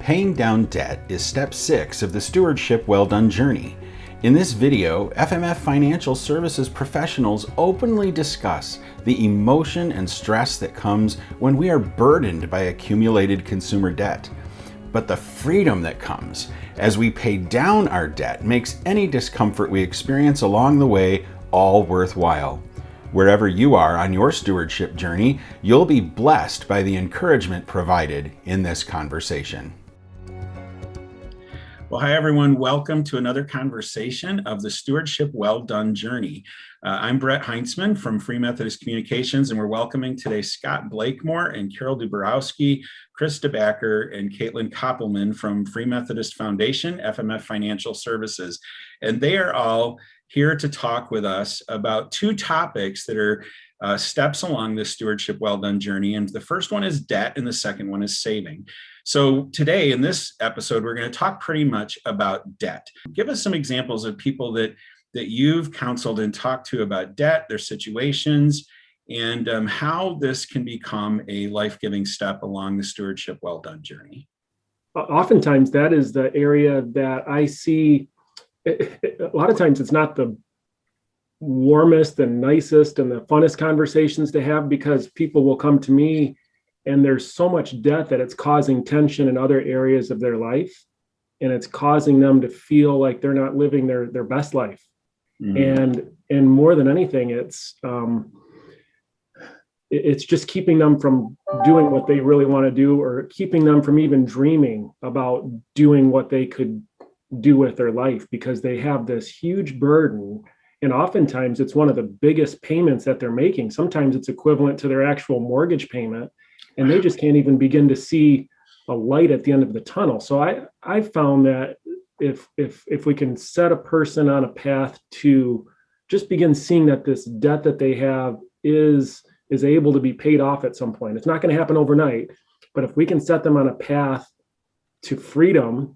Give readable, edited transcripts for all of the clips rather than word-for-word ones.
Paying down debt is step 6 of the Stewardship Well Done Journey. In this video, FMF Financial Services professionals openly discuss the emotion and stress that comes when we are burdened by accumulated consumer debt. But the freedom that comes as we pay down our debt makes any discomfort we experience along the way all worthwhile. Wherever you are on your stewardship journey, you'll be blessed by the encouragement provided in this conversation. Well, hi, everyone. Welcome to another conversation of the Stewardship Well Done Journey. I'm Brett Heintzman from Free Methodist Communications, and we're welcoming today Scott Blakemore and Carol Duborowski, Chris DeBacker, and Caitlin Koppelman from Free Methodist Foundation, FMF Financial Services. And they are all here to talk with us about two topics that are steps along this Stewardship Well Done journey. And the first one is debt, and the second one is saving. So today in this episode, we're going to talk pretty much about debt. Give us some examples of people that you've counseled and talked to about debt, their situations, and how this can become a life-giving step along the Stewardship Well Done journey. Oftentimes, that is the area that I see. A lot of times, it's not the warmest and nicest and the funnest conversations to have, because people will come to me and there's so much debt that it's causing tension in other areas of their life, and it's causing them to feel like they're not living their best life. And more than anything, it's just keeping them from doing what they really want to do, or keeping them from even dreaming about doing what they could do with their life, because they have this huge burden. And oftentimes it's one of the biggest payments that they're making. Sometimes it's equivalent to their actual mortgage payment, and they just can't even begin to see a light at the end of the tunnel. So I found that if we can set a person on a path to just begin seeing that this debt that they have is able to be paid off at some point. It's not going to happen overnight, but if we can set them on a path to freedom,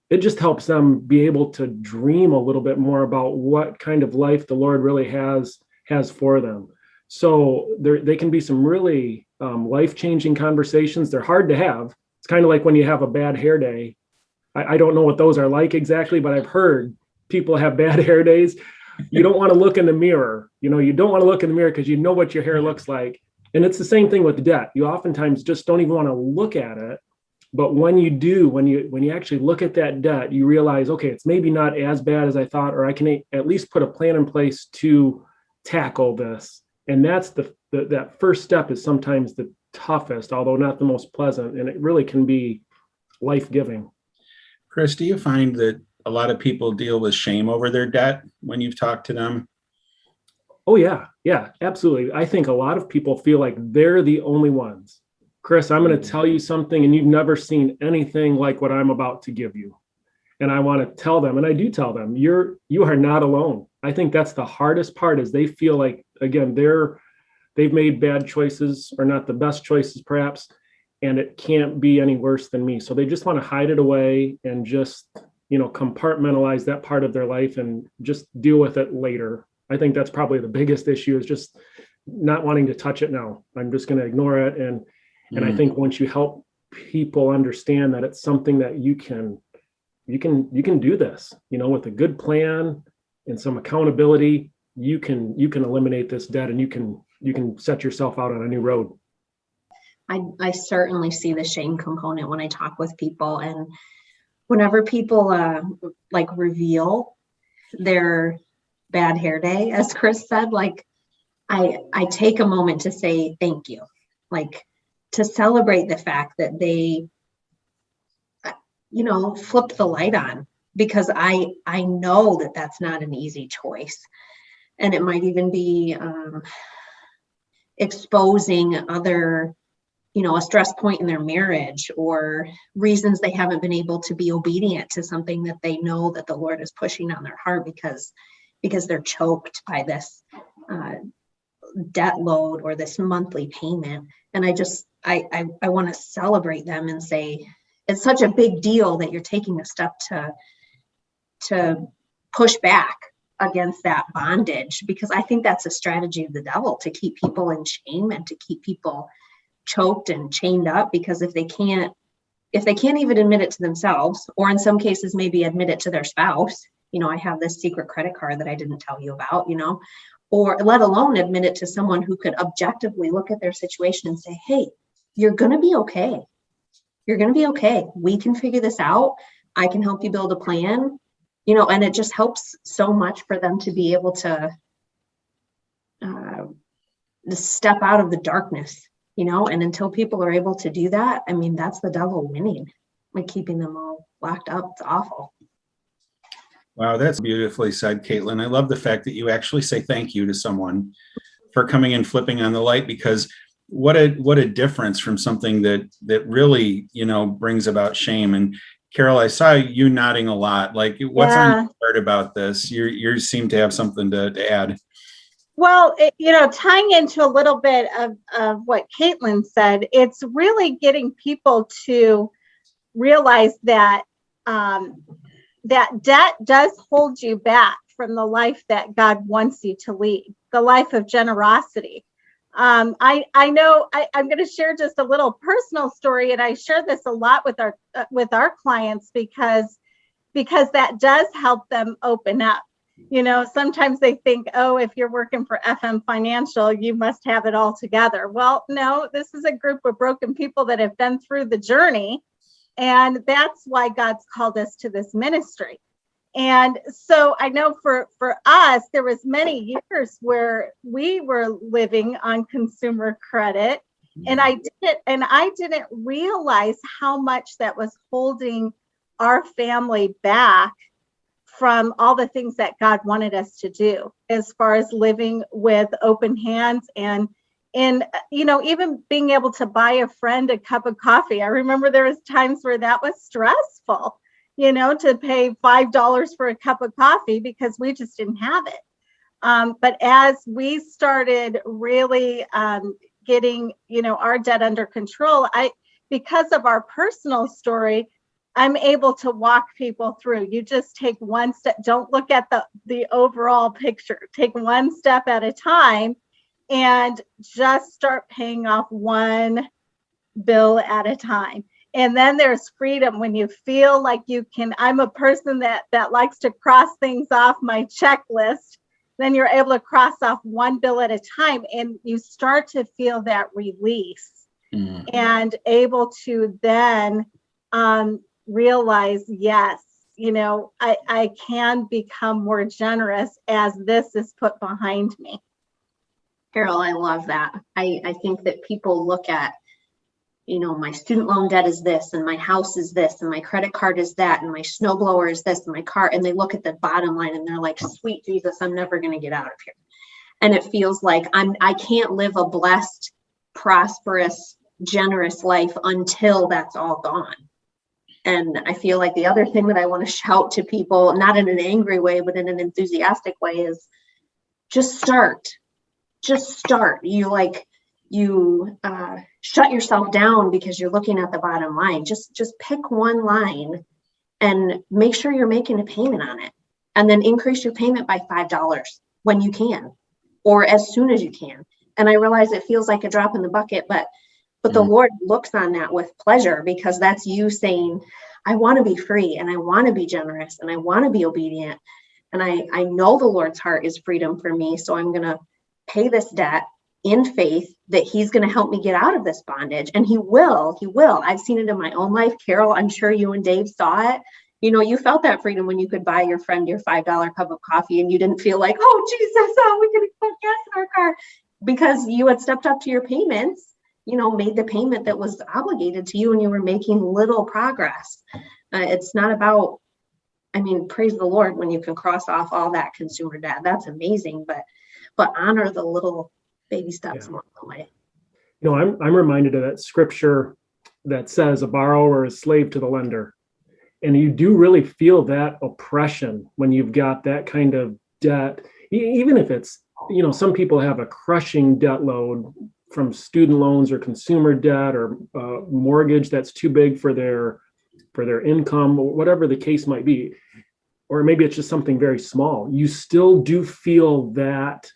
it just helps them be able to dream a little bit more about what kind of life the Lord really has for them. So they can be some really life-changing conversations. They're hard to have. It's kind of like when you have a bad hair day. I don't know what those are like exactly, but I've heard people have bad hair days. You don't want to look in the mirror. You don't want to look in the mirror because you know what your hair looks like. And it's the same thing with debt. You oftentimes just don't even want to look at it. But when you do, when you actually look at that debt, you realize, okay, it's maybe not as bad as I thought, or I can at least put a plan in place to tackle this. And that's that first step is sometimes the toughest, although not the most pleasant, and it really can be life-giving. Chris, do you find that a lot of people deal with shame over their debt when you've talked to them? Oh, yeah, absolutely. I think a lot of people feel like they're the only ones. Chris, I'm going to tell you something, and you've never seen anything like what I'm about to give you. And I want to tell them, and I do tell them, you are not alone. I think that's the hardest part, is they feel like, again, they've made bad choices, or not the best choices perhaps, and it can't be any worse than me. So they just want to hide it away and just, compartmentalize that part of their life and just deal with it later. I think that's probably the biggest issue, is just not wanting to touch it now. I'm just going to ignore it. And I think once you help people understand that it's something that you can do this, with a good plan and some accountability, you can eliminate this debt, and you can set yourself out on a new road. I certainly see the shame component when I talk with people, and whenever people reveal their bad hair day, as Chris said, I take a moment to say thank you, to celebrate the fact that they flipped the light on, because I know that that's not an easy choice. And it might even be exposing other, a stress point in their marriage, or reasons they haven't been able to be obedient to something that they know that the Lord is pushing on their heart, because they're choked by this debt load or this monthly payment. And I want to celebrate them and say, it's such a big deal that you're taking a step to push back against that bondage, because I think that's a strategy of the devil, to keep people in shame and to keep people choked and chained up, because if they can't if they can't even admit it to themselves, or in some cases, maybe admit it to their spouse, I have this secret credit card that I didn't tell you about, or let alone admit it to someone who could objectively look at their situation and say, hey, you're going to be okay. You're going to be okay. We can figure this out. I can help you build a plan, and it just helps so much for them to be able to step out of the darkness, and until people are able to do that, that's the devil winning, like keeping them all locked up. It's awful. Wow, that's beautifully said, Caitlin. I love the fact that you actually say thank you to someone for coming and flipping on the light, because what a difference from something that really, brings about shame. And Carol, I saw you nodding a lot. Like, what's on your heart about this? You seem to have something to add. Well, tying into a little bit of what Caitlin said, it's really getting people to realize that that debt does hold you back from the life that God wants you to lead, the life of generosity. I know I'm going to share just a little personal story, and I share this a lot with our clients because that does help them open up. Sometimes they think, oh, if you're working for FM Financial, you must have it all together. Well, no, this is a group of broken people that have been through the journey. And that's why God's called us to this ministry. And so I know for us, there was many years where we were living on consumer credit, and I didn't realize how much that was holding our family back from all the things that God wanted us to do, as far as living with open hands and even being able to buy a friend a cup of coffee. I remember there was times where that was stressful, to pay $5 for a cup of coffee because we just didn't have it. But as we started really getting, our debt under control, because of our personal story, I'm able to walk people through. You just take one step. Don't look at the overall picture. Take one step at a time and just start paying off one bill at a time. And then there's freedom when you feel like you can. I'm a person that likes to cross things off my checklist. Then you're able to cross off one bill at a time, and you start to feel that release and able to then realize, yes, I can become more generous as this is put behind me. Carol, I love that. I think that people look at, my student loan debt is this, and my house is this, and my credit card is that, and my snowblower is this, and my car, and they look at the bottom line and they're like, sweet Jesus, I'm never going to get out of here. And it feels like I can't live a blessed, prosperous, generous life until that's all gone. And I feel like the other thing that I want to shout to people, not in an angry way, but in an enthusiastic way, is just start. Just start. You shut yourself down because you're looking at the bottom line. Just pick one line and make sure you're making a payment on it, and then increase your payment by $5 when you can, or as soon as you can. And I realize it feels like a drop in the bucket, but the Lord looks on that with pleasure, because that's you saying, I want to be free, and I want to be generous, and I want to be obedient. And I know the Lord's heart is freedom for me. So I'm going to pay this debt in faith that he's going to help me get out of this bondage. And he will. I've seen it in my own life. Carol, I'm sure you and Dave saw it. You felt that freedom when you could buy your friend your $5 cup of coffee and you didn't feel like, oh, Jesus, we're going to put gas in our car, because you had stepped up to your payments, made the payment that was obligated to you, and you were making little progress. It's not about, praise the Lord when you can cross off all that consumer debt. That's amazing, but honor the little baby steps along the way. I'm reminded of that scripture that says a borrower is slave to the lender. And you do really feel that oppression when you've got that kind of debt, even if it's, some people have a crushing debt load from student loans or consumer debt or mortgage that's too big for their income, or whatever the case might be. Or maybe it's just something very small. You still do feel that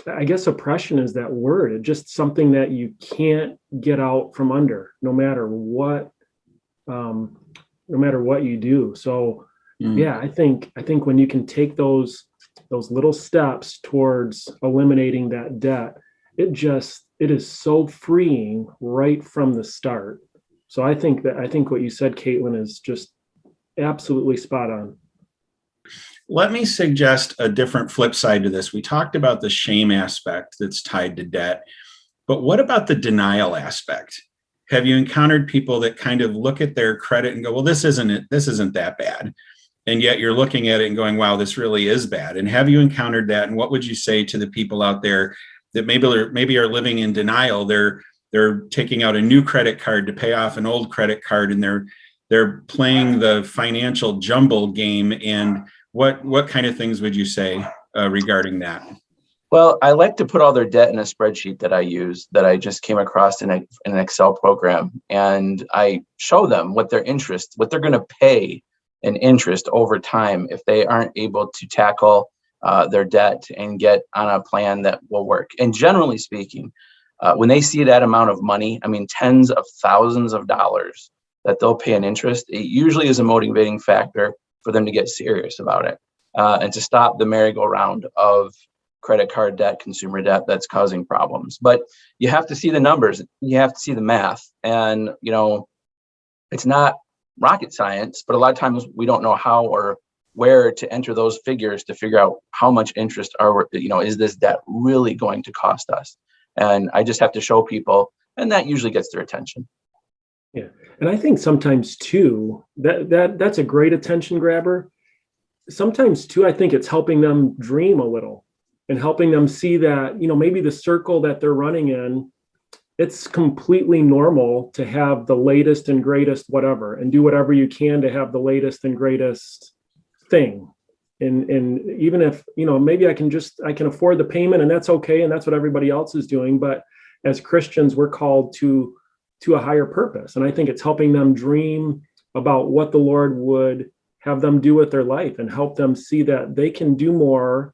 I guess oppression is that word. It's just something that you can't get out from under, no matter what you do. So yeah, I think when you can take those little steps towards eliminating that debt, it is so freeing right from the start. So I think what you said, Caitlin, is just absolutely spot on. Let me suggest a different flip side to this. We talked about the shame aspect that's tied to debt, but what about the denial aspect? Have you encountered people that kind of look at their credit and go, well, this isn't that bad. And yet you're looking at it and going, wow, this really is bad. And have you encountered that? And what would you say to the people out there that maybe are living in denial? They're taking out a new credit card to pay off an old credit card, and they're playing the financial jumble game. And what kind of things would you say regarding that? Well, I like to put all their debt in a spreadsheet that I use, that I just came across in an Excel program. And I show them what they're going to pay in interest over time if they aren't able to tackle their debt and get on a plan that will work. And generally speaking, when they see that amount of money, I mean, tens of thousands of dollars that they'll pay in interest, it usually is a motivating factor for them to get serious about it and to stop the merry-go-round of credit card debt, consumer debt that's causing problems. But you have to see the numbers, you have to see the math. And, it's not rocket science, but a lot of times we don't know how or where to enter those figures to figure out how much interest is this debt really going to cost us? And I just have to show people, and that usually gets their attention. Yeah. And I think sometimes too, that's a great attention grabber. Sometimes too, I think it's helping them dream a little and helping them see that, maybe the circle that they're running in, it's completely normal to have the latest and greatest whatever, and do whatever you can to have the latest and greatest thing. And even if, maybe I can afford the payment, and that's okay. And that's what everybody else is doing. But as Christians, we're called to a higher purpose. And I think it's helping them dream about what the Lord would have them do with their life, and help them see that they can do more.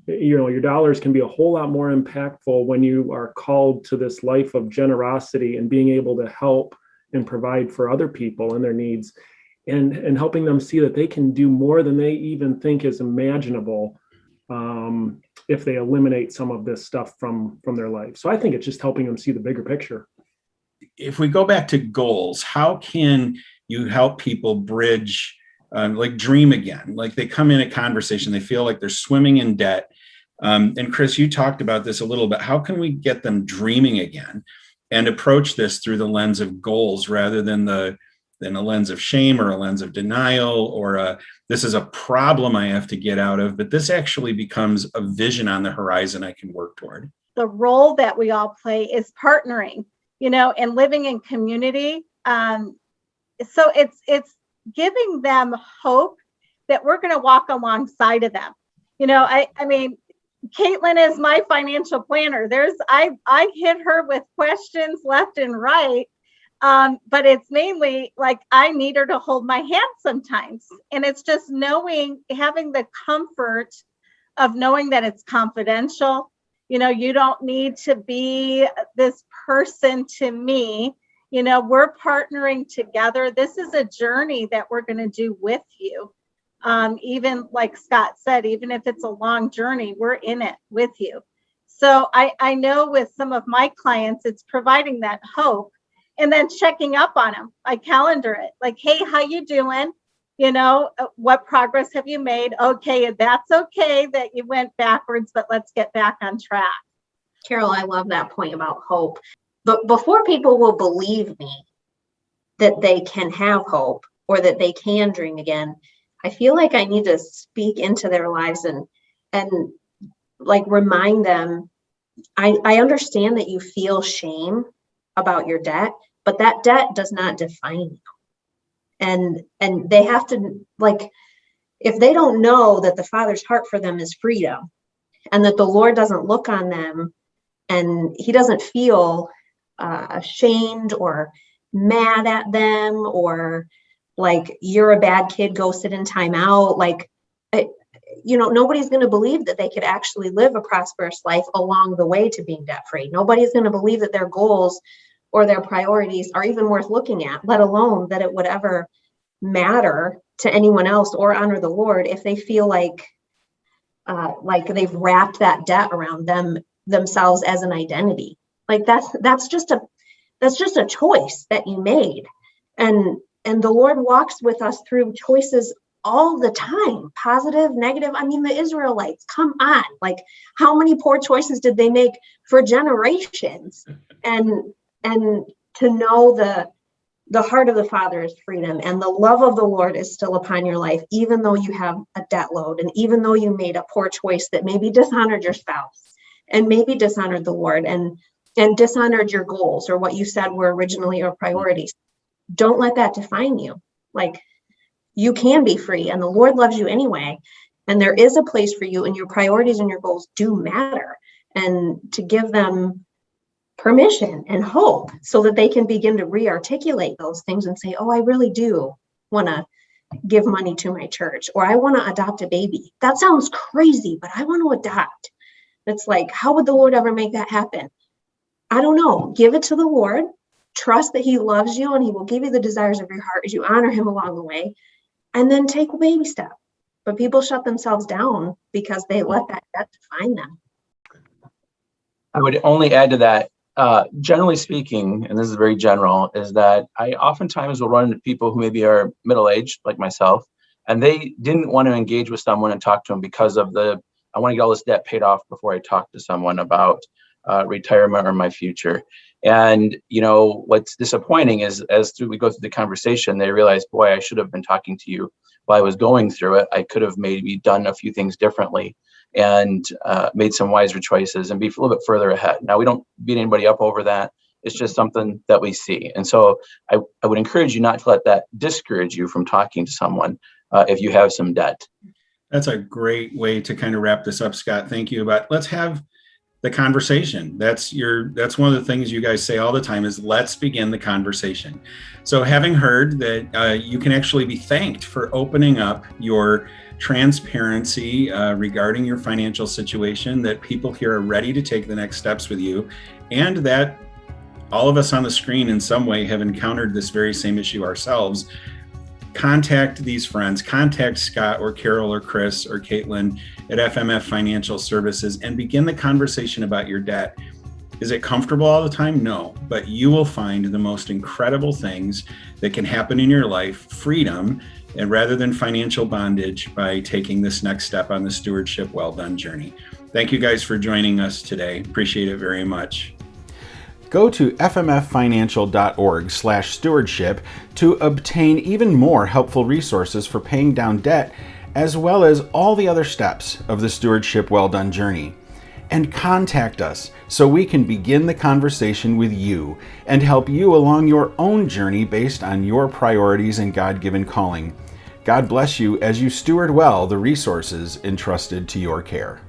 Your dollars can be a whole lot more impactful when you are called to this life of generosity and being able to help and provide for other people and their needs, and helping them see that they can do more than they even think is imaginable if they eliminate some of this stuff from their life. So I think it's just helping them see the bigger picture. If we go back to goals, how can you help people bridge, like dream again? Like they come in a conversation, they feel like they're swimming in debt. And Chris, you talked about this a little bit. How can we get them dreaming again and approach this through the lens of goals rather than a lens of shame or a lens of denial or this is a problem I have to get out of, but this actually becomes a vision on the horizon I can work toward? The role that we all play is partnering, and living in community. So it's giving them hope that we're going to walk alongside of them. I mean, Caitlin is my financial planner. I hit her with questions left and right. But it's mainly like I need her to hold my hand sometimes. And it's just having the comfort of knowing that it's confidential. You don't need to be this person to me. We're partnering together. This is a journey that we're going to do with you. Even like Scott said, even if it's a long journey, we're in it with you. So I know with some of my clients, it's providing that hope. And then checking up on them. I calendar it like, hey, how you doing? What progress have you made? Okay, that's okay that you went backwards, but let's get back on track. Carol, I love that point about hope. But before people will believe me that they can have hope or that they can dream again, I feel like I need to speak into their lives and like remind them, I understand that you feel shame about your debt, but that debt does not define you. And they have to, like, if they don't know that the Father's heart for them is freedom and that the Lord doesn't look on them and he doesn't feel ashamed or mad at them or like you're a bad kid, go sit in timeout. Like nobody's going to believe that they could actually live a prosperous life along the way to being debt free. Nobody's going to believe that their goals or their priorities are even worth looking at, let alone that it would ever matter to anyone else or honor the Lord if they feel like they've wrapped that debt around themselves as an identity. Like that's just a choice that you made. And the Lord walks with us through choices all the time, positive, negative. I mean, the Israelites, come on, like how many poor choices did they make for generations? And to know the heart of the Father is freedom, and the love of the Lord is still upon your life, even though you have a debt load, and even though you made a poor choice that maybe dishonored your spouse and maybe dishonored the Lord and dishonored your goals or what you said were originally your priorities. Don't let that define you. Like, you can be free, and the Lord loves you anyway. And there is a place for you, and your priorities and your goals do matter, and to give them permission and hope so that they can begin to re-articulate those things and say, oh, I really do want to give money to my church, or I want to adopt a baby. That sounds crazy, but I want to adopt. It's like, how would the Lord ever make that happen? I don't know. Give it to the Lord. Trust that he loves you and he will give you the desires of your heart as you honor him along the way, and then take a baby step. But people shut themselves down because they let that debt define them. I would only add to that, generally speaking, and this is very general, is that I oftentimes will run into people who maybe are middle-aged, like myself, and they didn't want to engage with someone and talk to them because of I want to get all this debt paid off before I talk to someone about retirement or my future. And, what's disappointing is as we go through the conversation, they realize, boy, I should have been talking to you while I was going through it. I could have maybe done a few things differently and made some wiser choices and be a little bit further ahead. Now, we don't beat anybody up over that. It's just something that we see. And so I would encourage you not to let that discourage you from talking to someone if you have some debt. That's a great way to kind of wrap this up, Scott. Thank you. But let's have the conversation. That's one of the things you guys say all the time is let's begin the conversation. So having heard that you can actually be thanked for opening up your transparency regarding your financial situation, that people here are ready to take the next steps with you, and that all of us on the screen in some way have encountered this very same issue ourselves, contact these friends, contact Scott or Carol or Chris or Caitlin at FMF Financial Services and begin the conversation about your debt. Is it comfortable all the time? No, but you will find the most incredible things that can happen in your life, freedom, and rather than financial bondage, by taking this next step on the Stewardship Well Done journey. Thank you guys for joining us today. Appreciate it very much. Go to fmffinancial.org/stewardship to obtain even more helpful resources for paying down debt, as well as all the other steps of the Stewardship Well Done journey. And contact us so we can begin the conversation with you and help you along your own journey based on your priorities and God-given calling. God bless you as you steward well the resources entrusted to your care.